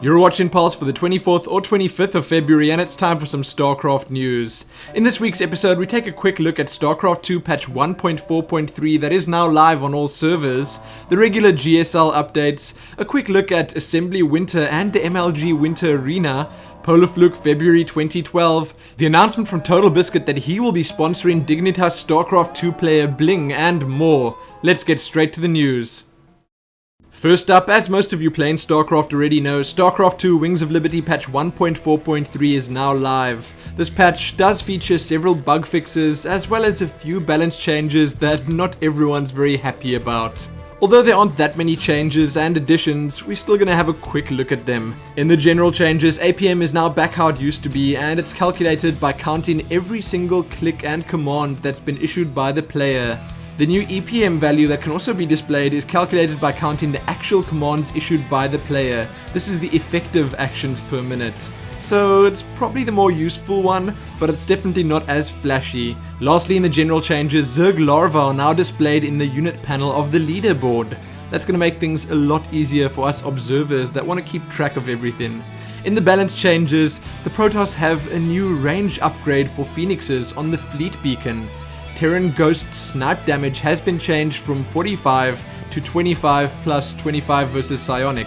You're watching Pulse for the 24th or 25th of February, and it's time for some StarCraft news. In this week's episode, we take a quick look at StarCraft 2 patch 1.4.3 that is now live on all servers, the regular GSL updates, a quick look at MLG Winter and the MLG Winter Arena, PolarfluKe February 2012, the announcement from TotalBiscuit that he will be sponsoring Dignitas StarCraft 2 player BlinG, and more. Let's get straight to the news. First up, as most of you playing StarCraft already know, StarCraft 2 Wings of Liberty patch 1.4.3 is now live. This patch does feature several bug fixes as well as a few balance changes that not everyone's very happy about. Although there aren't that many changes and additions, we're still gonna have a quick look at them. In the general changes, APM is now back how it used to be, and it's calculated by counting every single click and command that's been issued by the player. The new EPM value that can also be displayed is calculated by counting the actual commands issued by the player. This is the effective actions per minute. So it's probably the more useful one, but it's definitely not as flashy. Lastly, in the general changes, Zerg larvae are now displayed in the unit panel of the leaderboard. That's going to make things a lot easier for us observers that want to keep track of everything. In the balance changes, the Protoss have a new range upgrade for Phoenixes on the fleet beacon. Terran Ghost snipe damage has been changed from 45 to 25 plus 25 versus Psionic.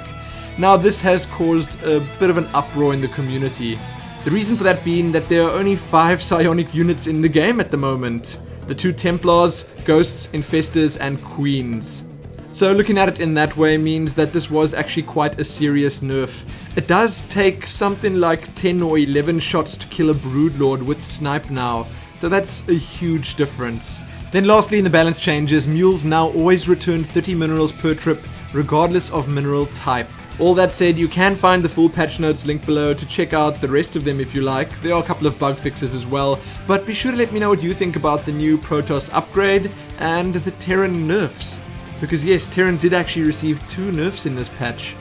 Now this has caused a bit of an uproar in the community. The reason for that being that there are only 5 Psionic units in the game at the moment. The 2 Templars, Ghosts, Infestors and Queens. So looking at it in that way means that this was actually quite a serious nerf. It does take something like 10 or 11 shots to kill a Broodlord with snipe now. So that's a huge difference. Then lastly, in the balance changes, mules now always return 30 minerals per trip, regardless of mineral type. All that said, you can find the full patch notes linked below to check out the rest of them if you like. There are a couple of bug fixes as well, but be sure to let me know what you think about the new Protoss upgrade and the Terran nerfs. Because yes, Terran did actually receive 2 nerfs in this patch.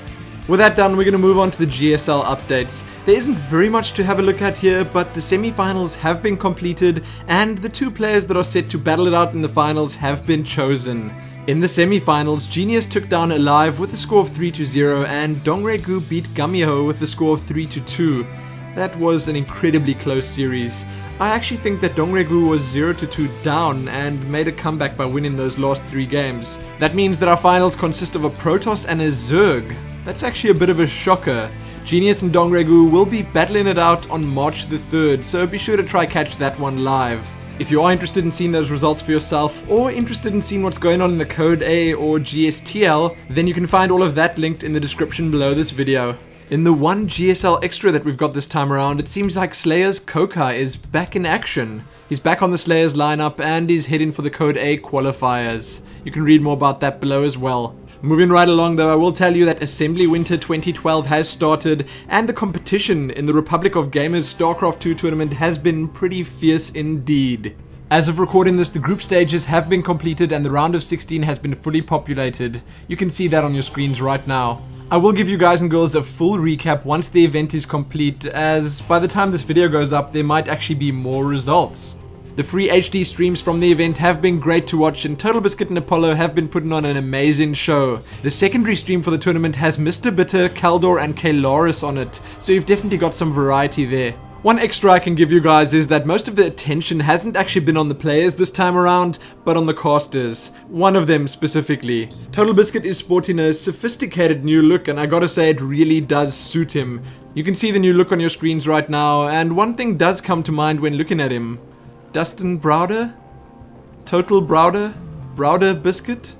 With that done, we're going to move on to the GSL updates. There isn't very much to have a look at here, but the semi-finals have been completed, and the 2 players that are set to battle it out in the finals have been chosen. In the semi-finals, Genius took down Alive with a score of 3-0, and Dongregu beat Gumiho with a score of 3-2. That was an incredibly close series. I actually think that Dongregu was 0-2 down and made a comeback by winning those last 3 games. That means that our finals consist of a Protoss and a Zerg. That's actually a bit of a shocker. Genius and Dongregu will be battling it out on March the 3rd, so be sure to try catch that one live. If you are interested in seeing those results for yourself, or interested in seeing what's going on in the Code A or GSTL, then you can find all of that linked in the description below this video. In the one GSL extra that we've got this time around, it seems like Slayer's Kokai is back in action. He's back on the Slayers lineup and is heading for the Code A qualifiers. You can read more about that below as well. Moving right along though, I will tell you that MLG Winter 2012 has started, and the competition in the Republic of Gamers StarCraft 2 tournament has been pretty fierce indeed. As of recording this, the group stages have been completed and the round of 16 has been fully populated. You can see that on your screens right now. I will give you guys and girls a full recap once the event is complete, as by the time this video goes up there might actually be more results. The free HD streams from the event have been great to watch, and TotalBiscuit and Apollo have been putting on an amazing show. The secondary stream for the tournament has Mr. Bitter, Kaldor and Kalaris on it, so you've definitely got some variety there. One extra I can give you guys is that most of the attention hasn't actually been on the players this time around, but on the casters. One of them specifically. TotalBiscuit is sporting a sophisticated new look, and I gotta say it really does suit him. You can see the new look on your screens right now, and one thing does come to mind when looking at him. Dustin Browder? Total Browder? Browder Biscuit?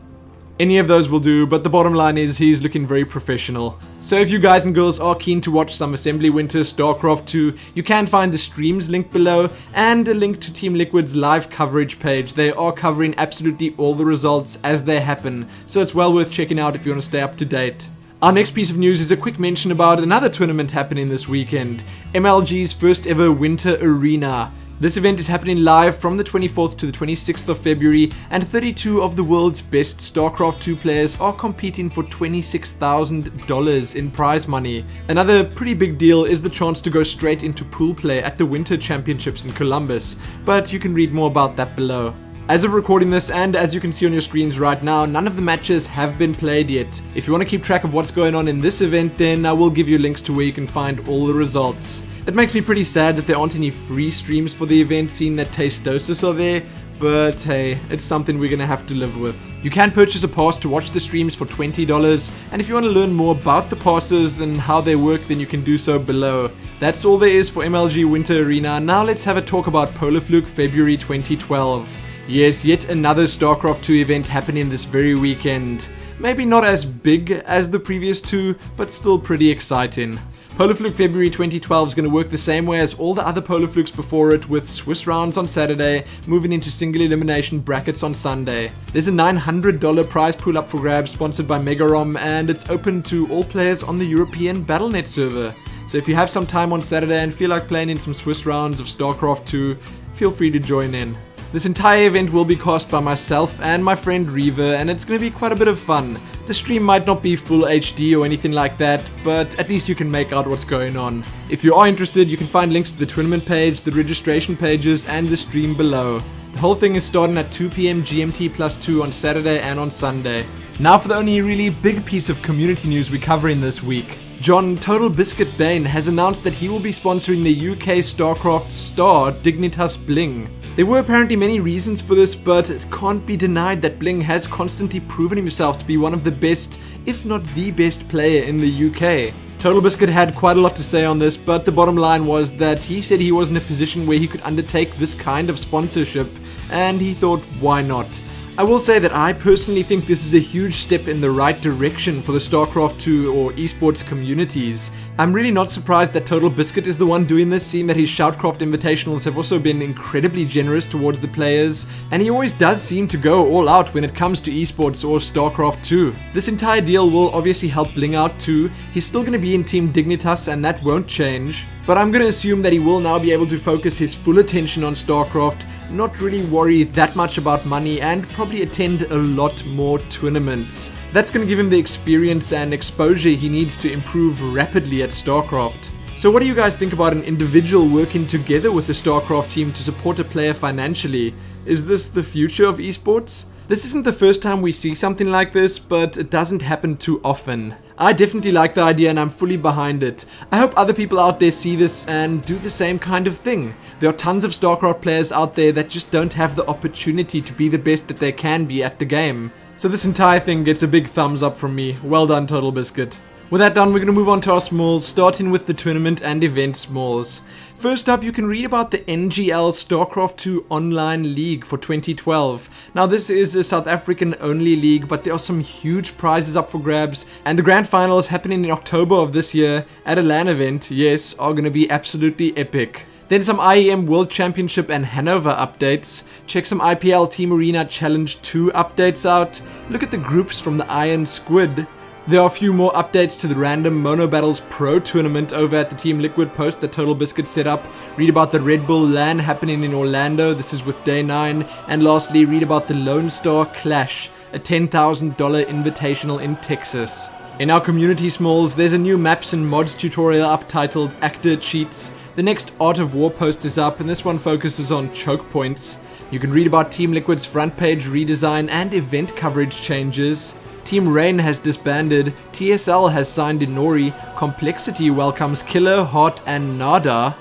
Any of those will do, but the bottom line is he's looking very professional. So if you guys and girls are keen to watch some MLG Winter StarCraft 2, you can find the streams linked below and a link to Team Liquid's live coverage page. They are covering absolutely all the results as they happen, so it's well worth checking out if you want to stay up to date. Our next piece of news is a quick mention about another tournament happening this weekend, MLG's first ever Winter Arena. This event is happening live from the 24th to the 26th of February, and 32 of the world's best StarCraft 2 players are competing for $26,000 in prize money. Another pretty big deal is the chance to go straight into pool play at the Winter Championships in Columbus, but you can read more about that below. As of recording this, and as you can see on your screens right now, none of the matches have been played yet. If you want to keep track of what's going on in this event, then I will give you links to where you can find all the results. It makes me pretty sad that there aren't any free streams for the event, seeing that Tastosis are there, but hey, it's something we're gonna have to live with. You can purchase a pass to watch the streams for $20, and if you want to learn more about the passes and how they work, then you can do so below. That's all there is for MLG Winter Arena. Now let's have a talk about PolarfluKe February 2012. Yes, yet another StarCraft 2 event happening this very weekend. Maybe not as big as the previous two, but still pretty exciting. PolarfluKe February 2012 is going to work the same way as all the other PolarfluKes before it, with Swiss rounds on Saturday, moving into single elimination brackets on Sunday. There's a $900 prize pool up for grabs sponsored by Megarom, and it's open to all players on the European Battle.net server. So if you have some time on Saturday and feel like playing in some Swiss rounds of StarCraft 2, feel free to join in. This entire event will be cast by myself and my friend Reaver, and it's going to be quite a bit of fun. The stream might not be full HD or anything like that, but at least you can make out what's going on. If you are interested, you can find links to the tournament page, the registration pages, and the stream below. The whole thing is starting at 2 PM GMT +2 on Saturday and on Sunday. Now for the only really big piece of community news we're covering this week. John TotalBiscuit Bain has announced that he will be sponsoring the UK StarCraft star Dignitas BlinG. There were apparently many reasons for this, but it can't be denied that BlinG has constantly proven himself to be one of the best, if not the best player in the UK. TotalBiscuit had quite a lot to say on this, but the bottom line was that he said he was in a position where he could undertake this kind of sponsorship, and he thought, why not? I will say that I personally think this is a huge step in the right direction for the StarCraft 2 or esports communities. I'm really not surprised that TotalBiscuit is the one doing this, seeing that his Shoutcraft invitationals have also been incredibly generous towards the players, and he always does seem to go all out when it comes to esports or StarCraft 2. This entire deal will obviously help BlinG out too. He's still going to be in Team Dignitas and that won't change, but I'm going to assume that he will now be able to focus his full attention on StarCraft, not really worry that much about money, and probably attend a lot more tournaments. That's going to give him the experience and exposure he needs to improve rapidly at StarCraft. So what do you guys think about an individual working together with the StarCraft team to support a player financially? Is this the future of esports? This isn't the first time we see something like this, but it doesn't happen too often. I definitely like the idea and I'm fully behind it. I hope other people out there see this and do the same kind of thing. There are tons of StarCraft players out there that just don't have the opportunity to be the best that they can be at the game. So this entire thing gets a big thumbs up from me. Well done, TotalBiscuit. With that done, we're going to move on to our smalls, starting with the tournament and event smalls. First up, you can read about the NGL StarCraft 2 Online League for 2012. Now this is a South African only league, but there are some huge prizes up for grabs, and the grand finals happening in October of this year at a LAN event, yes, are going to be absolutely epic. Then some IEM World Championship and Hanover updates. Check some IPL Team Arena Challenge 2 updates out. Look at the groups from the Iron Squid. There are a few more updates to the random Mono Battles Pro tournament over at the Team Liquid post that TotalBiscuit set up. Read about the Red Bull LAN happening in Orlando, this is with day 9. And lastly, read about the Lone Star Clash, a $10,000 invitational in Texas. In our community smalls, there's a new maps and mods tutorial up titled Actor Cheats. The next Art of War post is up, and this one focuses on choke points. You can read about Team Liquid's front page redesign and event coverage changes. Team Rain has disbanded, TSL has signed Inori, Complexity welcomes Killer, Heart and Nada.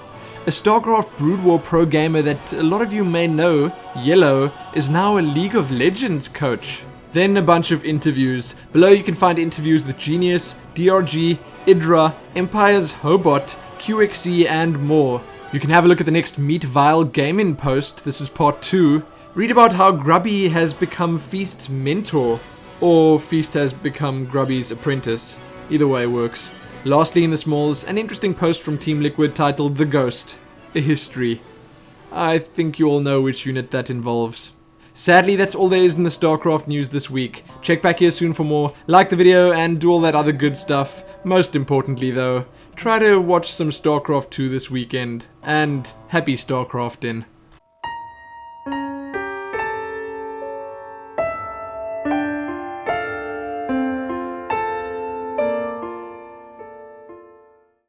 A StarCraft Brood War pro gamer that a lot of you may know, Yellow, is now a League of Legends coach. Then a bunch of interviews. Below you can find interviews with Genius, DRG, Idra, Empire's Hobot, QXC and more. You can have a look at the next Meet Vile Gaming post, this is part 2. Read about how Grubby has become Feast's mentor. Or Feast has become Grubby's apprentice. Either way works. Lastly in the smalls, an interesting post from Team Liquid titled The Ghost, a history. I think you all know which unit that involves. Sadly, that's all there is in the StarCraft news this week. Check back here soon for more, like the video and do all that other good stuff. Most importantly though, try to watch some StarCraft 2 this weekend. And happy StarCrafting.